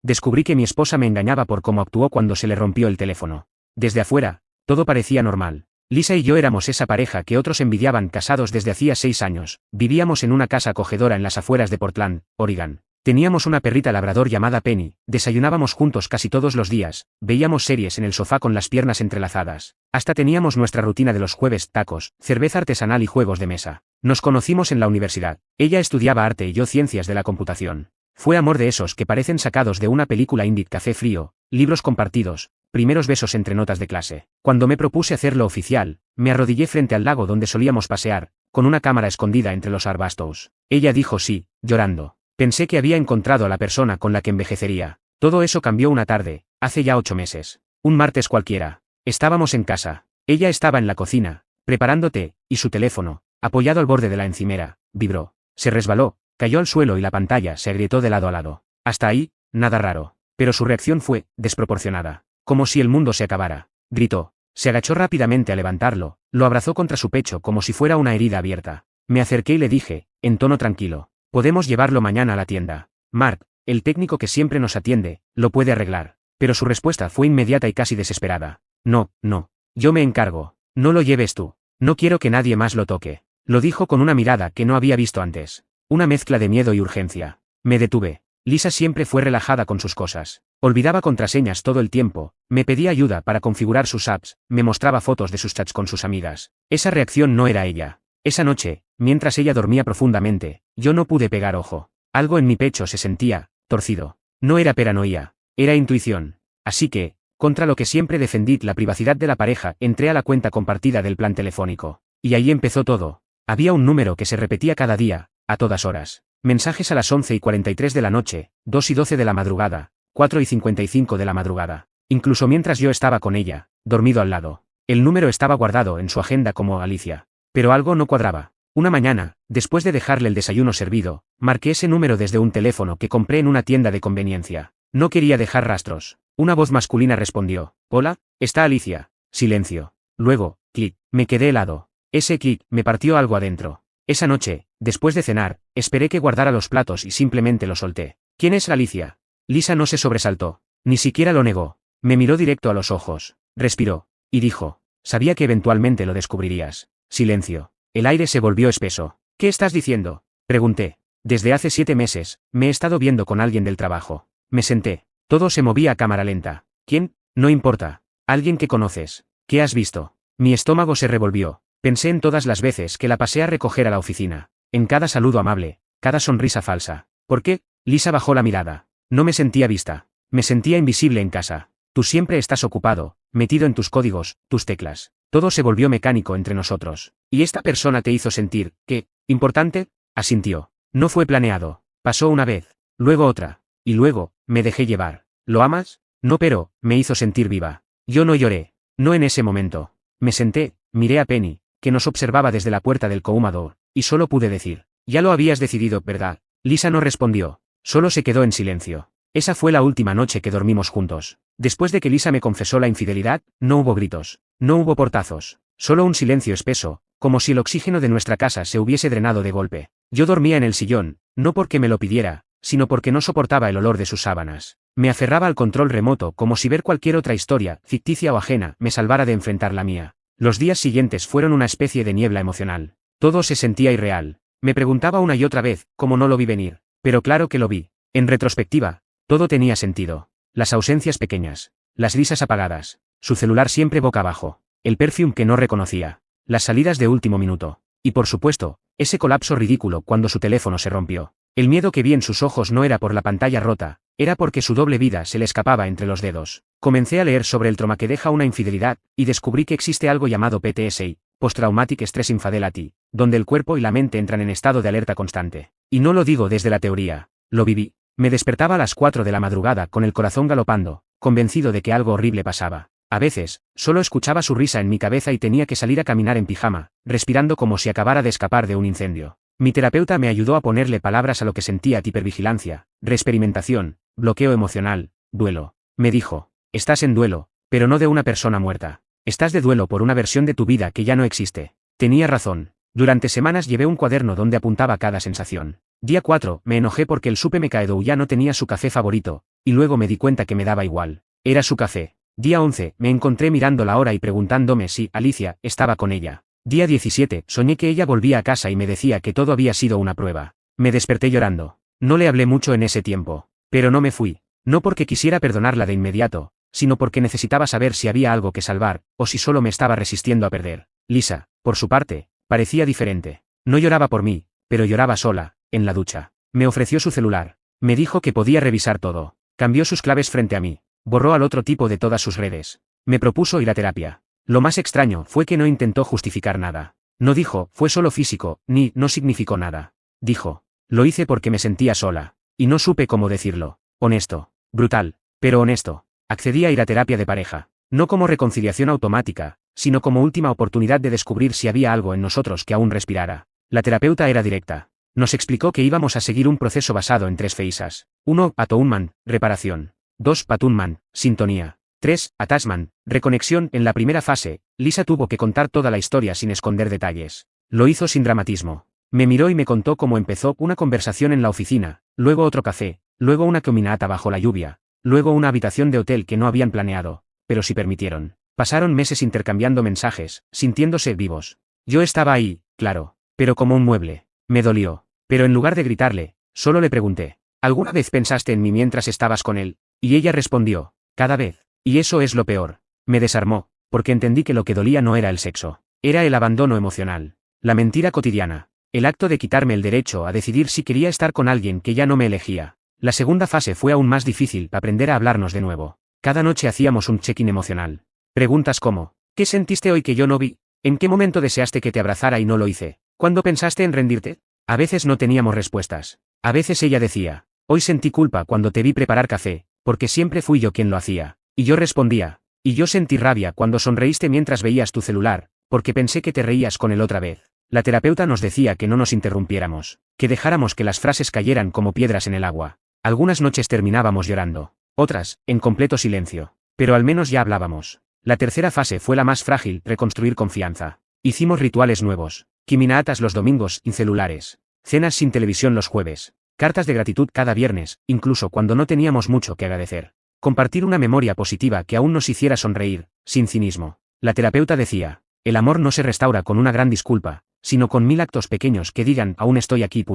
Descubrí que mi esposa me engañaba por cómo actuó cuando se le rompió el teléfono. Desde afuera, todo parecía normal. Lisa y yo éramos esa pareja que otros envidiaban, casados desde hacía 6 años, vivíamos en una casa acogedora en las afueras de Portland, Oregon. Teníamos una perrita labrador llamada Penny, desayunábamos juntos casi todos los días, veíamos series en el sofá con las piernas entrelazadas. Hasta teníamos nuestra rutina de los jueves: tacos, cerveza artesanal y juegos de mesa. Nos conocimos en la universidad. Ella estudiaba arte y yo ciencias de la computación. Fue amor de esos que parecen sacados de una película indie: café frío, libros compartidos, primeros besos entre notas de clase. Cuando me propuse hacerlo oficial, me arrodillé frente al lago donde solíamos pasear, con una cámara escondida entre los arbustos. Ella dijo sí, llorando. Pensé que había encontrado a la persona con la que envejecería. Todo eso cambió una tarde, hace ya 8 meses. Un martes cualquiera. Estábamos en casa. Ella estaba en la cocina, preparando té, y su teléfono, apoyado al borde de la encimera, vibró. Se resbaló, cayó al suelo y la pantalla se agrietó de lado a lado. Hasta ahí, nada raro. Pero su reacción fue desproporcionada. Como si el mundo se acabara. Gritó. Se agachó rápidamente a levantarlo, lo abrazó contra su pecho como si fuera una herida abierta. Me acerqué y le dije, en tono tranquilo: podemos llevarlo mañana a la tienda. Mark, el técnico que siempre nos atiende, lo puede arreglar. Pero su respuesta fue inmediata y casi desesperada. No, no. Yo me encargo. No lo lleves tú. No quiero que nadie más lo toque. Lo dijo con una mirada que no había visto antes. Una mezcla de miedo y urgencia. Me detuve. Lisa siempre fue relajada con sus cosas. Olvidaba contraseñas todo el tiempo, me pedía ayuda para configurar sus apps, me mostraba fotos de sus chats con sus amigas. Esa reacción no era ella. Esa noche, mientras ella dormía profundamente, yo no pude pegar ojo. Algo en mi pecho se sentía torcido. No era paranoia, era intuición. Así que, contra lo que siempre defendí, la privacidad de la pareja, entré a la cuenta compartida del plan telefónico. Y ahí empezó todo. Había un número que se repetía cada día, a todas horas. Mensajes a las 11:43 de la noche, 2:12 de la madrugada, 4:55 de la madrugada. Incluso mientras yo estaba con ella, dormido al lado. El número estaba guardado en su agenda como Alicia. Pero algo no cuadraba. Una mañana, después de dejarle el desayuno servido, marqué ese número desde un teléfono que compré en una tienda de conveniencia. No quería dejar rastros. Una voz masculina respondió. Hola, ¿está Alicia? Silencio. Luego, clic. Me quedé helado. Ese clic me partió algo adentro. Esa noche, después de cenar, esperé que guardara los platos y simplemente lo solté. ¿Quién es Alicia? Lisa no se sobresaltó. Ni siquiera lo negó. Me miró directo a los ojos. Respiró. Y dijo. Sabía que eventualmente lo descubrirías. Silencio. El aire se volvió espeso. ¿Qué estás diciendo? Pregunté. Desde hace 7 meses, me he estado viendo con alguien del trabajo. Me senté. Todo se movía a cámara lenta. ¿Quién? No importa. Alguien que conoces. ¿Qué has visto? Mi estómago se revolvió. Pensé en todas las veces que la pasé a recoger a la oficina. En cada saludo amable, cada sonrisa falsa. ¿Por qué? Lisa bajó la mirada. No me sentía vista. Me sentía invisible en casa. Tú siempre estás ocupado, metido en tus códigos, tus teclas. Todo se volvió mecánico entre nosotros. ¿Y esta persona te hizo sentir que, importante? Asintió. No fue planeado. Pasó una vez, luego otra, y luego, me dejé llevar. ¿Lo amas? No, pero, me hizo sentir viva. Yo no lloré. No en ese momento. Me senté, miré a Penny, que nos observaba desde la puerta del cohumado, y solo pude decir. Ya lo habías decidido, ¿verdad? Lisa no respondió. Solo se quedó en silencio. Esa fue la última noche que dormimos juntos. Después de que Lisa me confesó la infidelidad, no hubo gritos. No hubo portazos. Solo un silencio espeso, como si el oxígeno de nuestra casa se hubiese drenado de golpe. Yo dormía en el sillón, no porque me lo pidiera, sino porque no soportaba el olor de sus sábanas. Me aferraba al control remoto como si ver cualquier otra historia, ficticia o ajena, me salvara de enfrentar la mía. Los días siguientes fueron una especie de niebla emocional. Todo se sentía irreal. Me preguntaba una y otra vez, cómo no lo vi venir. Pero claro que lo vi. En retrospectiva, todo tenía sentido. Las ausencias pequeñas. Las risas apagadas. Su celular siempre boca abajo. El perfume que no reconocía. Las salidas de último minuto. Y por supuesto, ese colapso ridículo cuando su teléfono se rompió. El miedo que vi en sus ojos no era por la pantalla rota, era porque su doble vida se le escapaba entre los dedos. Comencé a leer sobre el trauma que deja una infidelidad, y descubrí que existe algo llamado PTSD, Post-Traumatic Stress Infidelity, donde el cuerpo y la mente entran en estado de alerta constante. Y no lo digo desde la teoría, lo viví. Me despertaba a las 4 de la madrugada con el corazón galopando, convencido de que algo horrible pasaba. A veces, solo escuchaba su risa en mi cabeza y tenía que salir a caminar en pijama, respirando como si acabara de escapar de un incendio. Mi terapeuta me ayudó a ponerle palabras a lo que sentía: hipervigilancia, reexperimentación, bloqueo emocional, duelo. Me dijo, estás en duelo, pero no de una persona muerta. Estás de duelo por una versión de tu vida que ya no existe. Tenía razón. Durante semanas llevé un cuaderno donde apuntaba cada sensación. Día 4, me enojé porque el supermercado ya no tenía su café favorito, y luego me di cuenta que me daba igual. Era su café. Día 11, me encontré mirando la hora y preguntándome si Alicia estaba con ella. Día 17, soñé que ella volvía a casa y me decía que todo había sido una prueba. Me desperté llorando. No le hablé mucho en ese tiempo. Pero no me fui. No porque quisiera perdonarla de inmediato, sino porque necesitaba saber si había algo que salvar, o si solo me estaba resistiendo a perder. Lisa, por su parte, parecía diferente. No lloraba por mí, pero lloraba sola, en la ducha. Me ofreció su celular. Me dijo que podía revisar todo. Cambió sus claves frente a mí. Borró al otro tipo de todas sus redes. Me propuso ir a terapia. Lo más extraño fue que no intentó justificar nada. No dijo, fue solo físico, ni, no significó nada. Dijo, lo hice porque me sentía sola. Y no supe cómo decirlo. Honesto. Brutal. Pero honesto. Accedí a ir a terapia de pareja. No como reconciliación automática, sino como última oportunidad de descubrir si había algo en nosotros que aún respirara. La terapeuta era directa. Nos explicó que íbamos a seguir un proceso basado en 3 phases. 1. Attunement, reparación. 2. Attunement, sintonía. 3. Attachment, reconexión. En la primera fase, Lisa tuvo que contar toda la historia sin esconder detalles. Lo hizo sin dramatismo. Me miró y me contó cómo empezó una conversación en la oficina, luego otro café, luego una caminata bajo la lluvia, luego una habitación de hotel que no habían planeado, pero sí permitieron. Pasaron meses intercambiando mensajes, sintiéndose vivos. Yo estaba ahí, claro, pero como un mueble. Me dolió. Pero en lugar de gritarle, solo le pregunté, ¿alguna vez pensaste en mí mientras estabas con él? Y ella respondió, cada vez. Y eso es lo peor. Me desarmó, porque entendí que lo que dolía no era el sexo. Era el abandono emocional. La mentira cotidiana. El acto de quitarme el derecho a decidir si quería estar con alguien que ya no me elegía. La segunda fase fue aún más difícil, aprender a hablarnos de nuevo. Cada noche hacíamos un check-in emocional. Preguntas como, ¿qué sentiste hoy que yo no vi? ¿En qué momento deseaste que te abrazara y no lo hice? ¿Cuándo pensaste en rendirte? A veces no teníamos respuestas. A veces ella decía, hoy sentí culpa cuando te vi preparar café, porque siempre fui yo quien lo hacía. Y yo respondía, y yo sentí rabia cuando sonreíste mientras veías tu celular, porque pensé que te reías con él otra vez. La terapeuta nos decía que no nos interrumpiéramos, que dejáramos que las frases cayeran como piedras en el agua. Algunas noches terminábamos llorando, otras, en completo silencio. Pero al menos ya hablábamos. La tercera fase fue la más frágil, reconstruir confianza. Hicimos rituales nuevos, caminatas los domingos, sin celulares, cenas sin televisión los jueves, cartas de gratitud cada viernes, incluso cuando no teníamos mucho que agradecer. Compartir una memoria positiva que aún nos hiciera sonreír, sin cinismo. La terapeuta decía, el amor no se restaura con una gran disculpa, sino con 1000 actos pequeños que digan, aún estoy aquí.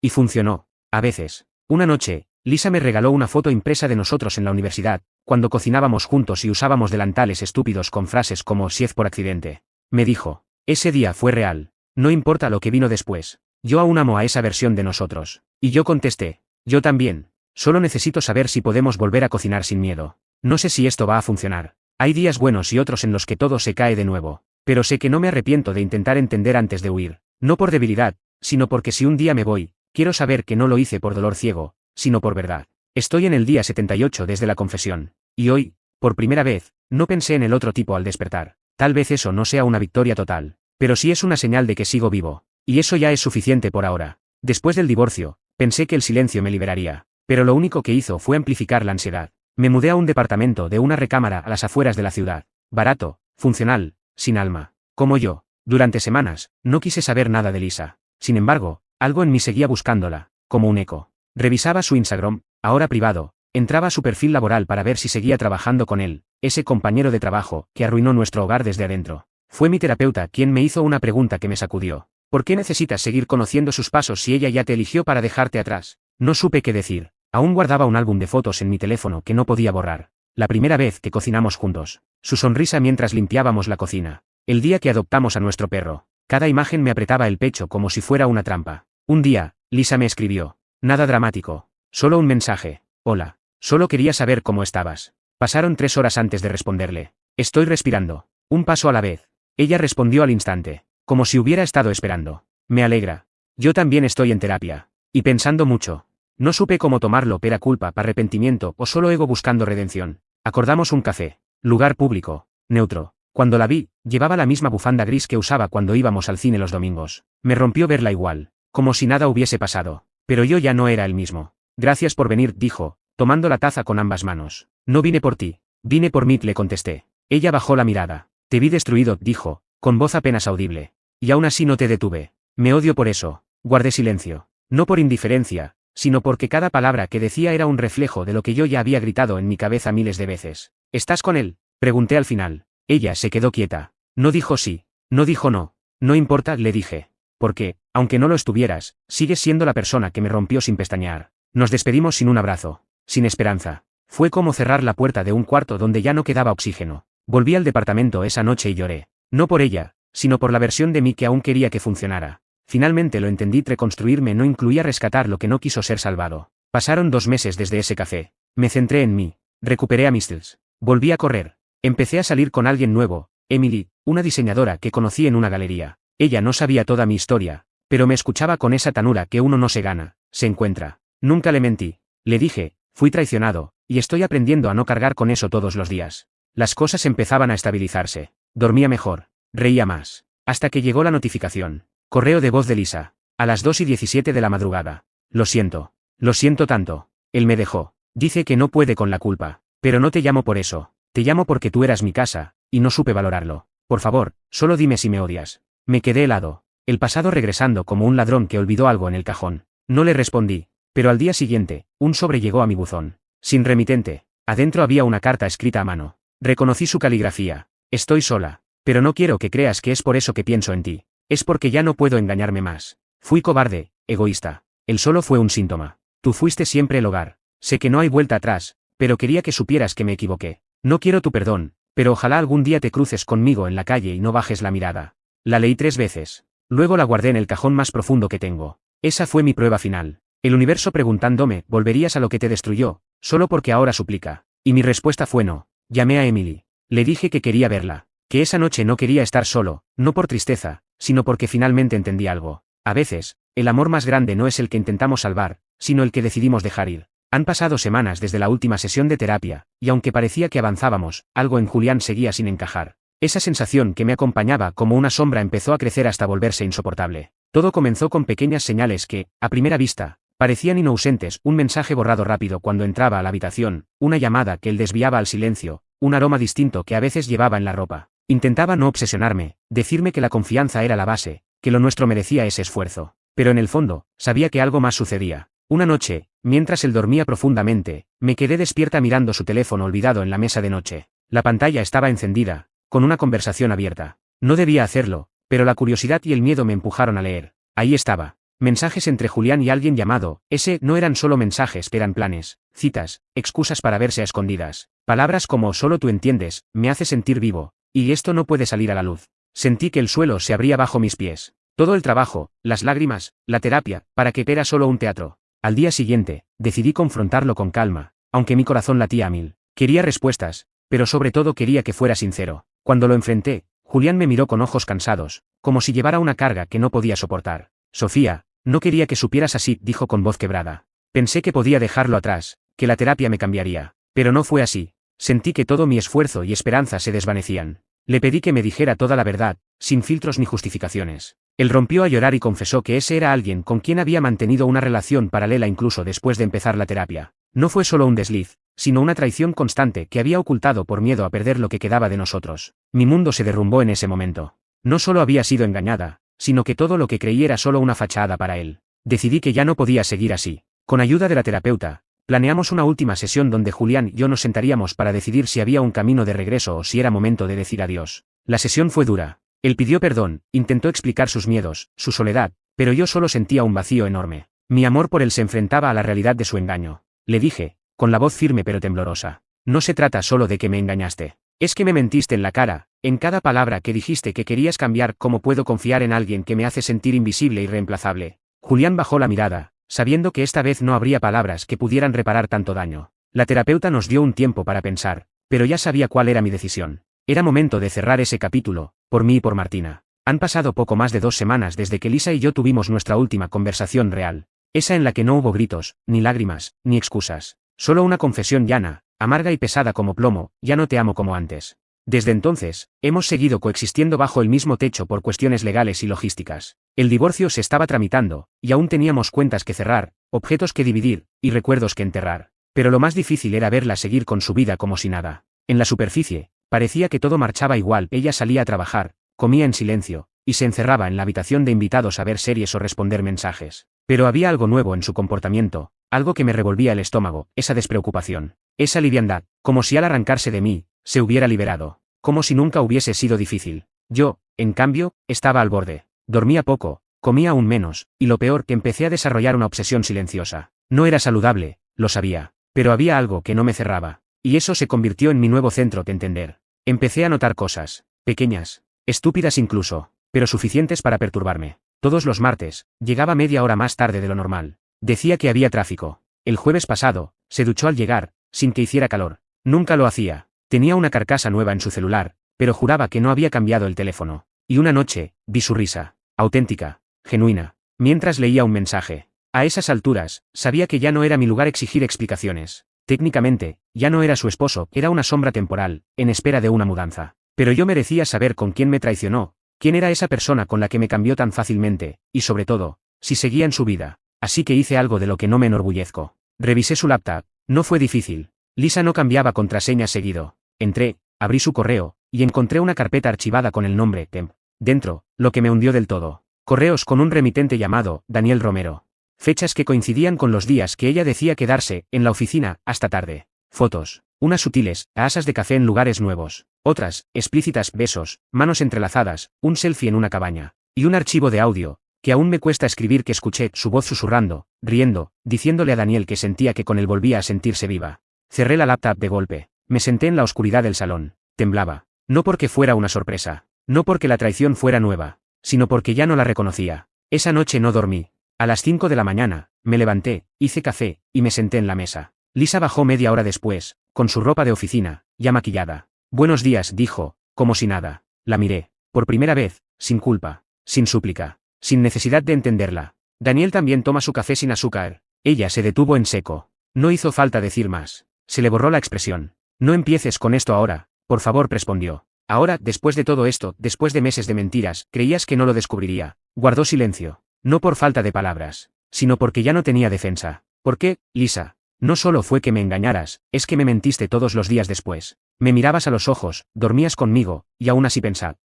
Y funcionó. A veces. Una noche, Lisa me regaló una foto impresa de nosotros en la universidad, cuando cocinábamos juntos y usábamos delantales estúpidos con frases como si es por accidente. Me dijo, ese día fue real. No importa lo que vino después. Yo aún amo a esa versión de nosotros. Y yo contesté, yo también. Solo necesito saber si podemos volver a cocinar sin miedo. No sé si esto va a funcionar. Hay días buenos y otros en los que todo se cae de nuevo. Pero sé que no me arrepiento de intentar entender antes de huir. No por debilidad, sino porque si un día me voy, quiero saber que no lo hice por dolor ciego, sino por verdad. Estoy en el día 78 desde la confesión. Y hoy, por primera vez, no pensé en el otro tipo al despertar. Tal vez eso no sea una victoria total. Pero sí es una señal de que sigo vivo. Y eso ya es suficiente por ahora. Después del divorcio, pensé que el silencio me liberaría. Pero lo único que hizo fue amplificar la ansiedad. Me mudé a un departamento de una recámara a las afueras de la ciudad. Barato, funcional, sin alma. Como yo. Durante semanas, no quise saber nada de Lisa. Sin embargo, algo en mí seguía buscándola, como un eco. Revisaba su Instagram, ahora privado, entraba a su perfil laboral para ver si seguía trabajando con él, ese compañero de trabajo que arruinó nuestro hogar desde adentro. Fue mi terapeuta quien me hizo una pregunta que me sacudió. ¿Por qué necesitas seguir conociendo sus pasos si ella ya te eligió para dejarte atrás? No supe qué decir. Aún guardaba un álbum de fotos en mi teléfono que no podía borrar. La primera vez que cocinamos juntos. Su sonrisa mientras limpiábamos la cocina. El día que adoptamos a nuestro perro. Cada imagen me apretaba el pecho como si fuera una trampa. Un día, Lisa me escribió. Nada dramático. Solo un mensaje. Hola. Solo quería saber cómo estabas. Pasaron 3 horas antes de responderle. Estoy respirando. Un paso a la vez. Ella respondió al instante. Como si hubiera estado esperando. Me alegra. Yo también estoy en terapia. Y pensando mucho. No supe cómo tomarlo, pera culpa, arrepentimiento o solo ego buscando redención. Acordamos un café. Lugar público. Neutro. Cuando la vi, llevaba la misma bufanda gris que usaba cuando íbamos al cine los domingos. Me rompió verla igual. Como si nada hubiese pasado. Pero yo ya no era el mismo. Gracias por venir, dijo, tomando la taza con ambas manos. No vine por ti. Vine por mí, le contesté. Ella bajó la mirada. Te vi destruido, dijo, con voz apenas audible. Y aún así no te detuve. Me odio por eso. Guardé silencio. No por indiferencia, sino porque cada palabra que decía era un reflejo de lo que yo ya había gritado en mi cabeza miles de veces. ¿Estás con él?, pregunté al final. Ella se quedó quieta. No dijo sí. No dijo no. No importa, le dije. Porque, aunque no lo estuvieras, sigues siendo la persona que me rompió sin pestañear. Nos despedimos sin un abrazo. Sin esperanza. Fue como cerrar la puerta de un cuarto donde ya no quedaba oxígeno. Volví al departamento esa noche y lloré. No por ella, sino por la versión de mí que aún quería que funcionara. Finalmente lo entendí: reconstruirme no incluía rescatar lo que no quiso ser salvado. Pasaron 2 meses desde ese café. Me centré en mí. Recuperé a Mistles. Volví a correr. Empecé a salir con alguien nuevo, Emily, una diseñadora que conocí en una galería. Ella no sabía toda mi historia, pero me escuchaba con esa ternura que uno no se gana, se encuentra. Nunca le mentí. Le dije, fui traicionado, y estoy aprendiendo a no cargar con eso todos los días. Las cosas empezaban a estabilizarse. Dormía mejor. Reía más. Hasta que llegó la notificación. Correo de voz de Lisa. A las 2:17 de la madrugada. Lo siento. Lo siento tanto. Él me dejó. Dice que no puede con la culpa. Pero no te llamo por eso. Te llamo porque tú eras mi casa, y no supe valorarlo. Por favor, solo dime si me odias. Me quedé helado. El pasado regresando como un ladrón que olvidó algo en el cajón. No le respondí. Pero al día siguiente, un sobre llegó a mi buzón. Sin remitente. Adentro había una carta escrita a mano. Reconocí su caligrafía. Estoy sola. Pero no quiero que creas que es por eso que pienso en ti. Es porque ya no puedo engañarme más. Fui cobarde, egoísta. El solo fue un síntoma. Tú fuiste siempre el hogar. Sé que no hay vuelta atrás, pero quería que supieras que me equivoqué. No quiero tu perdón, pero ojalá algún día te cruces conmigo en la calle y no bajes la mirada. La leí 3 veces. Luego la guardé en el cajón más profundo que tengo. Esa fue mi prueba final. El universo preguntándome, ¿volverías a lo que te destruyó, solo porque ahora suplica? Y mi respuesta fue no. Llamé a Emily. Le dije que quería verla. Que esa noche no quería estar solo, no por tristeza, sino porque finalmente entendí algo. A veces, el amor más grande no es el que intentamos salvar, sino el que decidimos dejar ir. Han pasado semanas desde la última sesión de terapia, y aunque parecía que avanzábamos, algo en Julián seguía sin encajar. Esa sensación que me acompañaba como una sombra empezó a crecer hasta volverse insoportable. Todo comenzó con pequeñas señales que, a primera vista, parecían inocentes: un mensaje borrado rápido cuando entraba a la habitación, una llamada que él desviaba al silencio, un aroma distinto que a veces llevaba en la ropa. Intentaba no obsesionarme, decirme que la confianza era la base, que lo nuestro merecía ese esfuerzo. Pero en el fondo, sabía que algo más sucedía. Una noche, mientras él dormía profundamente, me quedé despierta mirando su teléfono olvidado en la mesa de noche. La pantalla estaba encendida, con una conversación abierta. No debía hacerlo, pero la curiosidad y el miedo me empujaron a leer. Ahí estaba. Mensajes entre Julián y alguien llamado. No eran solo mensajes, eran planes, citas, excusas para verse a escondidas. Palabras como solo tú entiendes, me hace sentir vivo, y esto no puede salir a la luz. Sentí que el suelo se abría bajo mis pies. Todo el trabajo, las lágrimas, la terapia, para que era solo un teatro. Al día siguiente, decidí confrontarlo con calma, aunque mi corazón latía a 1000. Quería respuestas, pero sobre todo quería que fuera sincero. Cuando lo enfrenté, Julián me miró con ojos cansados, como si llevara una carga que no podía soportar. Sofía, no quería que supieras así, dijo con voz quebrada. Pensé que podía dejarlo atrás, que la terapia me cambiaría, pero no fue así. Sentí que todo mi esfuerzo y esperanza se desvanecían. Le pedí que me dijera toda la verdad, sin filtros ni justificaciones. Él rompió a llorar y confesó que ese era alguien con quien había mantenido una relación paralela incluso después de empezar la terapia. No fue solo un desliz, sino una traición constante que había ocultado por miedo a perder lo que quedaba de nosotros. Mi mundo se derrumbó en ese momento. No solo había sido engañada, sino que todo lo que creí era solo una fachada para él. Decidí que ya no podía seguir así. Con ayuda de la terapeuta, planeamos una última sesión donde Julián y yo nos sentaríamos para decidir si había un camino de regreso o si era momento de decir adiós. La sesión fue dura. Él pidió perdón, intentó explicar sus miedos, su soledad, pero yo solo sentía un vacío enorme. Mi amor por él se enfrentaba a la realidad de su engaño. Le dije, con la voz firme pero temblorosa, no se trata solo de que me engañaste. Es que me mentiste en la cara, en cada palabra que dijiste que querías cambiar. ¿Cómo puedo confiar en alguien que me hace sentir invisible y reemplazable? Julián bajó la mirada, sabiendo que esta vez no habría palabras que pudieran reparar tanto daño. La terapeuta nos dio un tiempo para pensar, pero ya sabía cuál era mi decisión. Era momento de cerrar ese capítulo, por mí y por Martina. Han pasado poco más de 2 semanas desde que Lisa y yo tuvimos nuestra última conversación real. Esa en la que no hubo gritos, ni lágrimas, ni excusas. Solo una confesión llana, amarga y pesada como plomo: ya no te amo como antes. Desde entonces, hemos seguido coexistiendo bajo el mismo techo por cuestiones legales y logísticas. El divorcio se estaba tramitando, y aún teníamos cuentas que cerrar, objetos que dividir, y recuerdos que enterrar. Pero lo más difícil era verla seguir con su vida como si nada. En la superficie, parecía que todo marchaba igual. Ella salía a trabajar, comía en silencio, y se encerraba en la habitación de invitados a ver series o responder mensajes. Pero había algo nuevo en su comportamiento, algo que me revolvía el estómago, esa despreocupación, esa liviandad, como si al arrancarse de mí, se hubiera liberado, como si nunca hubiese sido difícil. Yo, en cambio, estaba al borde. Dormía poco, comía aún menos, y lo peor que empecé a desarrollar una obsesión silenciosa. No era saludable, lo sabía, pero había algo que no me cerraba, y eso se convirtió en mi nuevo centro de entender. Empecé a notar cosas, pequeñas, estúpidas incluso, pero suficientes para perturbarme. Todos los martes, llegaba media hora más tarde de lo normal. Decía que había tráfico. El jueves pasado, se duchó al llegar, sin que hiciera calor. Nunca lo hacía. Tenía una carcasa nueva en su celular, pero juraba que no había cambiado el teléfono. Y una noche, vi su risa, auténtica, genuina, mientras leía un mensaje. A esas alturas, sabía que ya no era mi lugar exigir explicaciones. Técnicamente, ya no era su esposo, era una sombra temporal, en espera de una mudanza. Pero yo merecía saber con quién me traicionó, quién era esa persona con la que me cambió tan fácilmente, y sobre todo, si seguía en su vida. Así que hice algo de lo que no me enorgullezco. Revisé su laptop, no fue difícil. Lisa no cambiaba contraseñas seguido. Entré, abrí su correo, y encontré una carpeta archivada con el nombre Temp. Dentro, lo que me hundió del todo. Correos con un remitente llamado Daniel Romero. Fechas que coincidían con los días que ella decía quedarse en la oficina hasta tarde. Fotos, unas sutiles, asas de café en lugares nuevos. Otras, explícitas, besos, manos entrelazadas, un selfie en una cabaña. Y un archivo de audio, que aún me cuesta escribir, que escuché su voz susurrando, riendo, diciéndole a Daniel que sentía que con él volvía a sentirse viva. Cerré la laptop de golpe. Me senté en la oscuridad del salón. Temblaba. No porque fuera una sorpresa. No porque la traición fuera nueva. Sino porque ya no la reconocía. Esa noche no dormí. A las 5 de la mañana, me levanté, hice café, y me senté en la mesa. Lisa bajó media hora después, con su ropa de oficina, ya maquillada. Buenos días, dijo, como si nada. La miré. Por primera vez, sin culpa, sin súplica, sin necesidad de entenderla. Daniel también toma su café sin azúcar. Ella se detuvo en seco. No hizo falta decir más. Se le borró la expresión. No empieces con esto ahora, por favor, respondió. Ahora, después de todo esto, después de meses de mentiras, creías que no lo descubriría. Guardó silencio. No por falta de palabras, sino porque ya no tenía defensa. ¿Por qué, Lisa? No solo fue que me engañaras, es que me mentiste todos los días después. Me mirabas a los ojos, dormías conmigo, y aún así pensad.